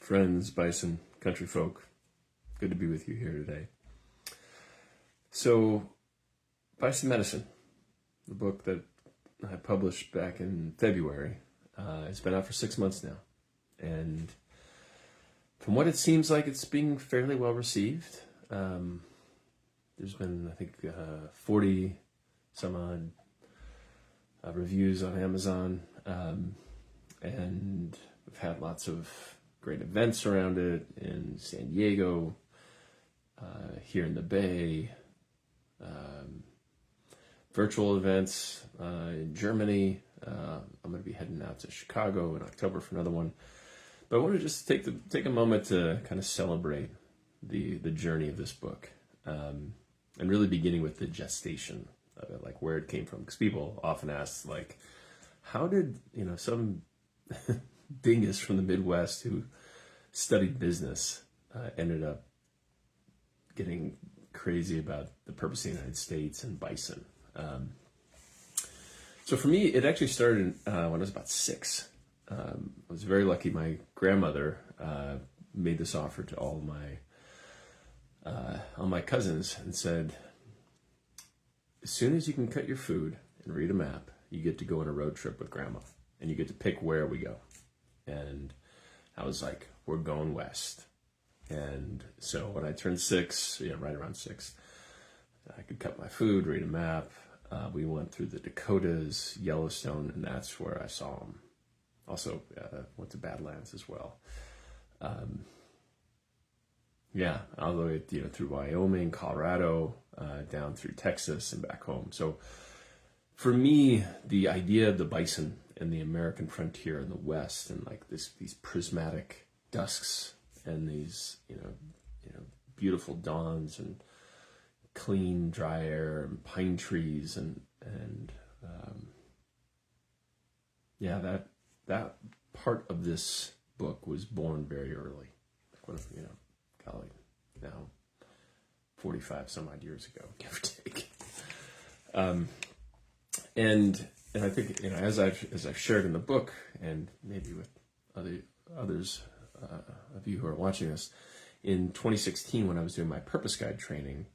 friends, Bison, country folk. Good to be with you here today. So, Bison Medicine, the book that I published back in February, it's been out for 6 months now. And from what it seems like, it's being fairly well received. There's been, I think, 40 some odd reviews on Amazon. And we've had lots of great events around it in San Diego, here in the Bay, virtual events in Germany. I'm going to be heading out to Chicago in October for another one. But I want to just take a moment to kind of celebrate the journey of this book, and really beginning with the gestation of it, like where it came from. Because people often ask, like, how did some dingus from the Midwest who studied business ended up getting crazy about the purpose of the United States and Bison. So for me, it actually started when I was about 6. I was very lucky. My grandmother made this offer to all my cousins and said, as soon as you can cut your food and read a map, you get to go on a road trip with Grandma, and you get to pick where we go. And I was like, we're going west. And so when I turned 6, right around 6, I could cut my food, read a map. We went through the Dakotas, Yellowstone, and that's where I saw them. Also, went to Badlands as well. All the way through Wyoming, Colorado, down through Texas and back home. So for me, the idea of the bison and the American frontier in the West, and like these prismatic dusks and these beautiful dawns and clean dry air and pine trees and that part of this book was born very early, now 45 some odd years ago, give or take. And I think as I've shared in the book, and maybe with others of you who are watching this, in 2016 when I was doing my Purpose Guide training,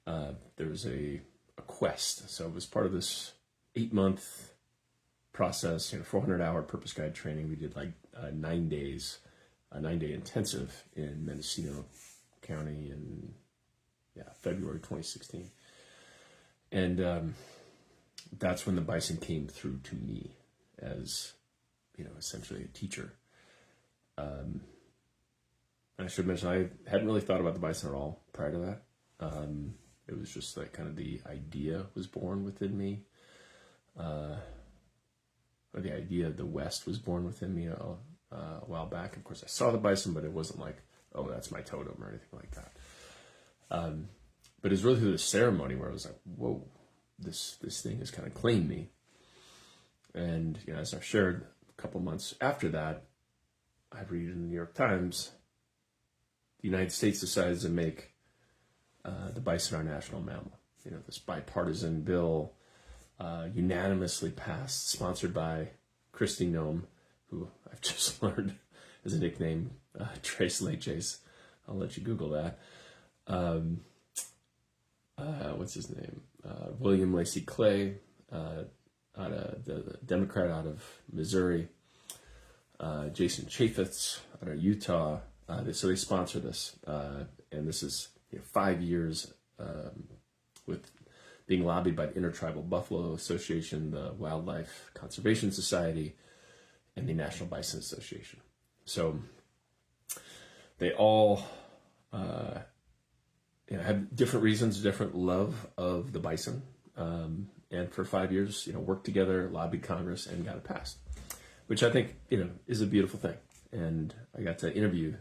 there was a quest. So it was part of this 8-month process, 400-hour Purpose Guide training. We did like 9 days, a 9-day intensive in Mendocino County in February 2016, and that's when the bison came through to me as essentially a teacher. And I should mention, I hadn't really thought about the bison at all prior to that. It was just like kind of the idea was born within me. Or the idea of the West was born within me a while back. Of course, I saw the bison, but it wasn't like, oh, that's my totem or anything like that. But it was really through the ceremony where I was like, whoa, this thing has kind of claimed me. And as I've shared, a couple months after that, I read in the New York Times, the United States decides to make the bison our national mammal. This bipartisan bill unanimously passed, sponsored by Kristi Noem, who I've just learned is a nickname, Trace Leches. I'll let you Google that. What's his name? William Lacey Clay, out of the Democrat out of Missouri. Jason Chaffetz out of Utah. So they sponsor this, and this is 5 years with being lobbied by the Intertribal Buffalo Association, the Wildlife Conservation Society, and the National Bison Association. So they all have different reasons, different love of the bison, and for 5 years, worked together, lobbied Congress, and got it passed, which I think is a beautiful thing. And I got to interview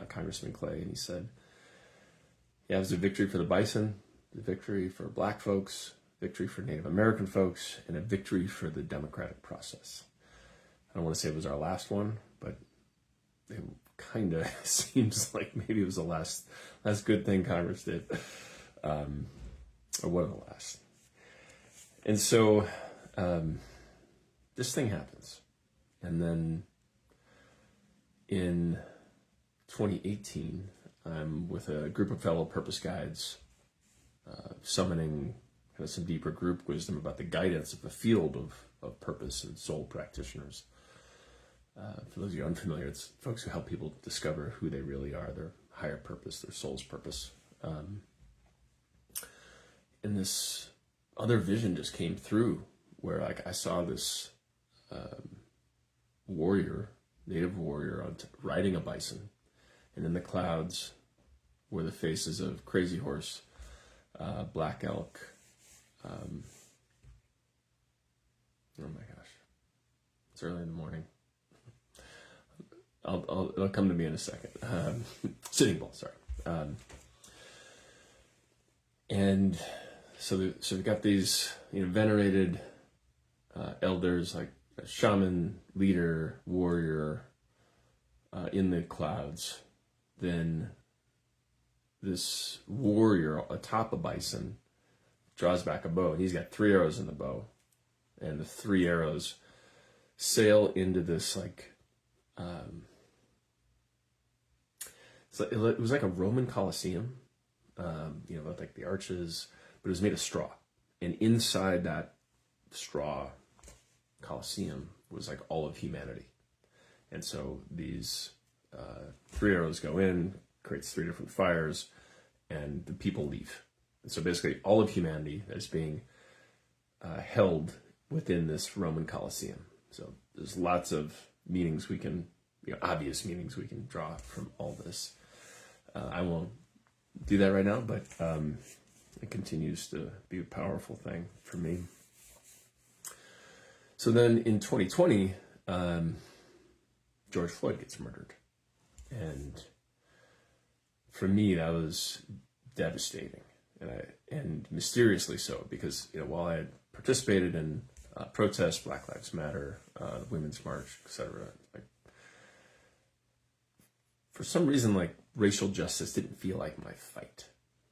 Congressman Clay, and he said, it was a victory for the bison, a victory for Black folks, victory for Native American folks, and a victory for the democratic process. I don't want to say it was our last one, but it kind of seems like maybe it was the last good thing Congress did, or one of the last. And so this thing happens. And then in 2018, I'm with a group of fellow purpose guides, summoning kind of some deeper group wisdom about the guidance of the field of purpose and soul practitioners. For those of you unfamiliar, it's folks who help people discover who they really are, their higher purpose, their soul's purpose. And this other vision just came through where I saw this native warrior riding a bison, and in the clouds were the faces of Crazy Horse, Black Elk. Oh my gosh, it's early in the morning. It'll come to me in a second. Sitting Bull, sorry. And so we've got these venerated elders, like a shaman, leader, warrior, in the clouds. Then this warrior atop a bison draws back a bow, and he's got 3 arrows in the bow, and the 3 arrows sail into this it was like a Roman Colosseum, with like the arches, but it was made of straw, and inside that straw Colosseum was like all of humanity. And so these 3 arrows go in, creates 3 different fires, and the people leave. And so basically all of humanity is being held within this Roman Colosseum. So there's lots of meanings we can, obvious meanings we can draw from all this. I won't do that right now, but it continues to be a powerful thing for me. So then in 2020, George Floyd gets murdered. And for me, that was devastating, and mysteriously so, because while I had participated in protests, Black Lives Matter, Women's March, etc., for some reason, racial justice didn't feel like my fight.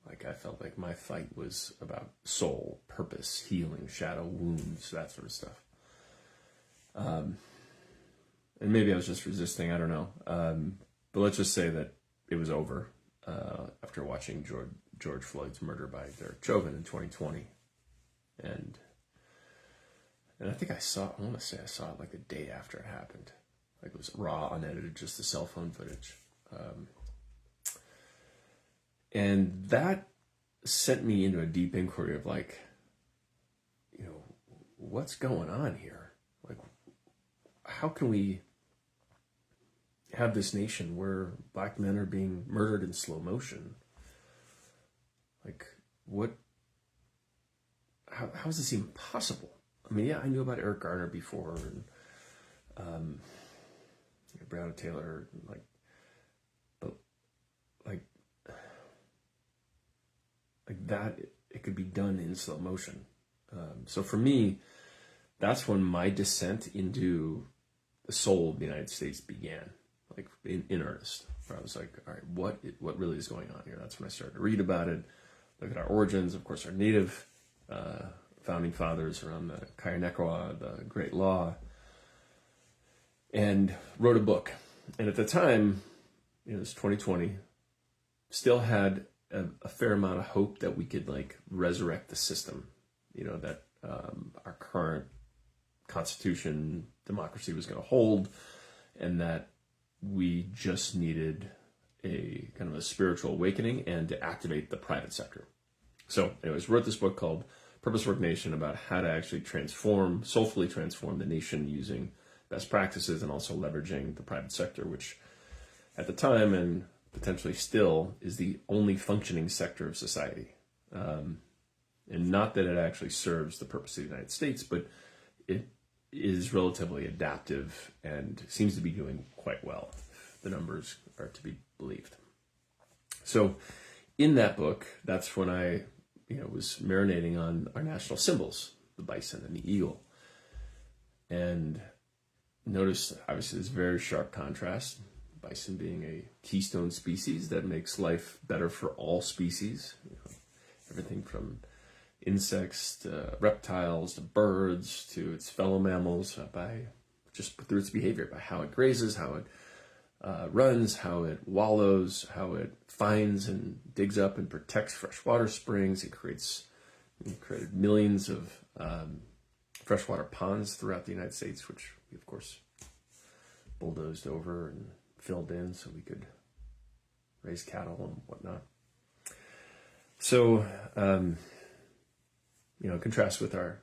I felt like my fight was about soul, purpose, healing, shadow wounds, that sort of stuff. And maybe I was just resisting, I don't know. But let's just say that it was over after watching George Floyd's murder by Derek Chauvin in 2020. And I think I want to say I saw it the day after it happened. It was raw, unedited, just the cell phone footage. And that sent me into a deep inquiry of what's going on here? How can we have this nation where Black men are being murdered in slow motion? How is this even possible? I mean, yeah, I knew about Eric Garner before, and Breonna Taylor, but that it could be done in slow motion. So for me, that's when my descent into the soul of the United States began, in earnest. Where I was like, all right, what really is going on here? That's when I started to read about it, look at our origins, of course, our native founding fathers around the Kayanekwa, the Great Law, and wrote a book. And at the time, it was 2020, still had a fair amount of hope that we could resurrect the system, that our current constitution, democracy was going to hold, and that we just needed a kind of a spiritual awakening and to activate the private sector. So anyways, wrote this book called Purpose Work Nation about how to actually soulfully transform the nation using best practices and also leveraging the private sector, which at the time and potentially still is the only functioning sector of society. And not that it actually serves the purpose of the United States, but it is relatively adaptive and seems to be doing quite well. The numbers are to be believed. So in that book, that's when I was marinating on our national symbols, the bison and the eagle. And notice, obviously, this very sharp contrast. Bison being a keystone species that makes life better for all species. Everything from insects to reptiles to birds to its fellow mammals, by just through its behavior, by how it grazes, how it runs, how it wallows, how it finds and digs up and protects freshwater springs. It created millions of freshwater ponds throughout the United States, which we, of course, bulldozed over and filled in so we could raise cattle and whatnot. So, contrast with our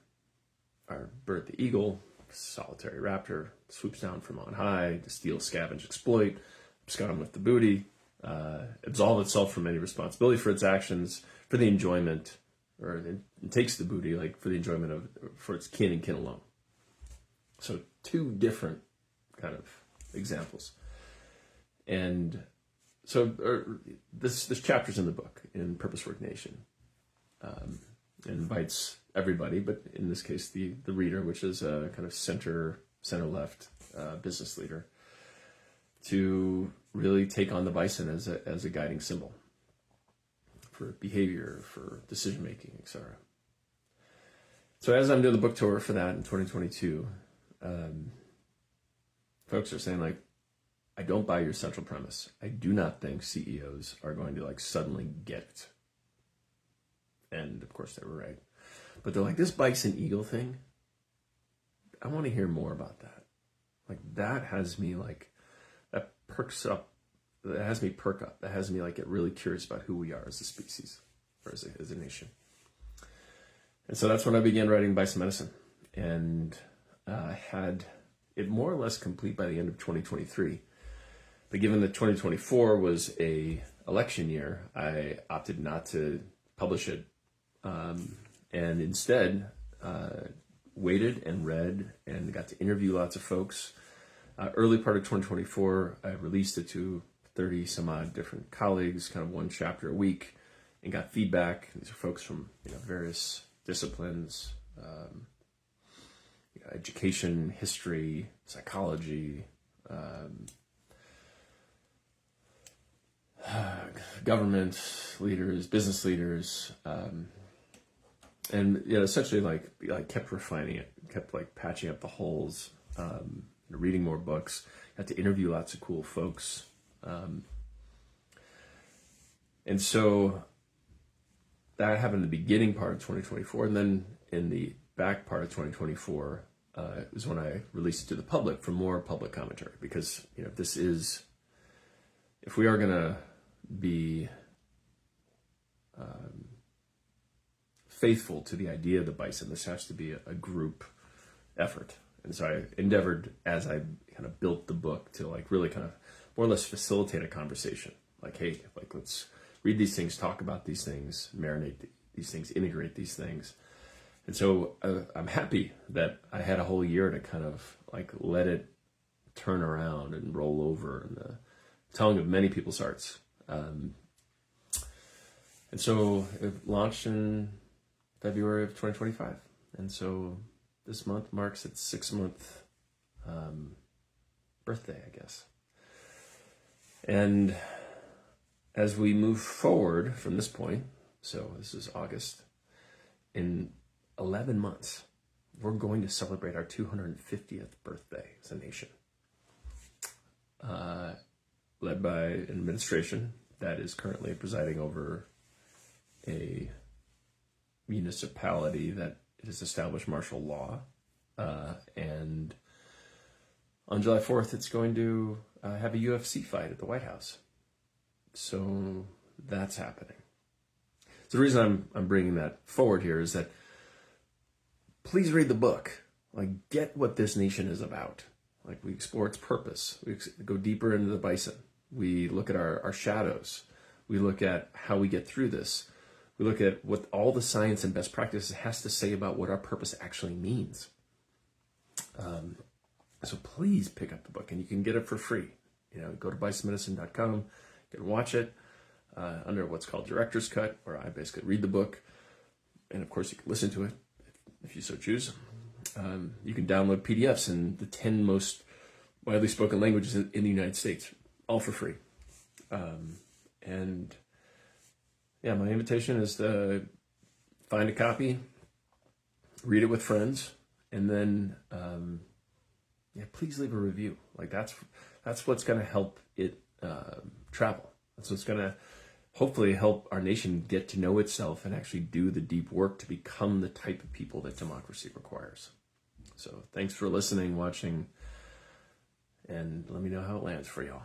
bird, the eagle, solitary raptor, swoops down from on high to steal, scavenge, exploit, abscond with the booty, absolve itself from any responsibility for its actions, for the enjoyment, or it takes the booty like for the enjoyment for its kin and kin alone. So two different kind of examples. And so this chapter's in the book, in Purpose Work Nation. It invites everybody, but in this case, the reader, which is a kind of center-left business leader, to really take on the bison as a guiding symbol for behavior, for decision-making, etc. So as I'm doing the book tour for that in 2022, folks are saying, like, I don't buy your central premise. I do not think CEOs are going to, like, suddenly get it. And, of course, they were right. But they're like, this bison eagle thing, I want to hear more about that. Like, that has me, like, that perks up, that has me perk up. That has me, like, get really curious about who we are as a species, or as a nation. And so that's when I began writing Bison Medicine. And I had it more or less complete by the end of 2023. But given that 2024 was a election year, I opted not to publish it, and instead waited and read and got to interview lots of folks. Early part of 2024, I released it to 30 some odd different colleagues, kind of one chapter a week, and got feedback. These are folks from various disciplines, education, history, psychology, government leaders, business leaders, and essentially like kept refining it, kept like patching up the holes, reading more books, had to interview lots of cool folks, and so that happened in the beginning part of 2024, and then in the back part of 2024 was when I released it to the public for more public commentary, because if we are gonna be faithful to the idea of the bison, this has to be a group effort. And so I endeavored, as I kind of built the book, to like really kind of more or less facilitate a conversation. Like, hey, like let's read these things, talk about these things, marinate these things, integrate these things. And so I'm happy that I had a whole year to kind of like let it turn around and roll over in the telling of many people's hearts. And so it launched in February of 2025. And so this month marks its 6-month birthday, I guess. And as we move forward from this point, so this is August, in 11 months, we're going to celebrate our 250th birthday as a nation. Led by an administration that is currently presiding over a municipality that has established martial law. And on July 4th, it's going to have a UFC fight at the White House. So that's happening. So the reason I'm bringing that forward here is that please read the book. Like, get what this nation is about. Like, we explore its purpose. We go deeper into the bison. We look at our shadows. We look at how we get through this. We look at what all the science and best practices has to say about what our purpose actually means. So please pick up the book, and you can get it for free. Go to bisonmedicine.com, you can watch it under what's called Director's Cut, where I basically read the book. And of course, you can listen to it if you so choose. You can download PDFs in the 10 most widely spoken languages in the United States, all for free. And yeah, my invitation is to find a copy, read it with friends, and then please leave a review. Like that's That's what's going to help it travel. That's what's going to hopefully help our nation get to know itself and actually do the deep work to become the type of people that democracy requires. So thanks for listening, watching, and let me know how it lands for y'all.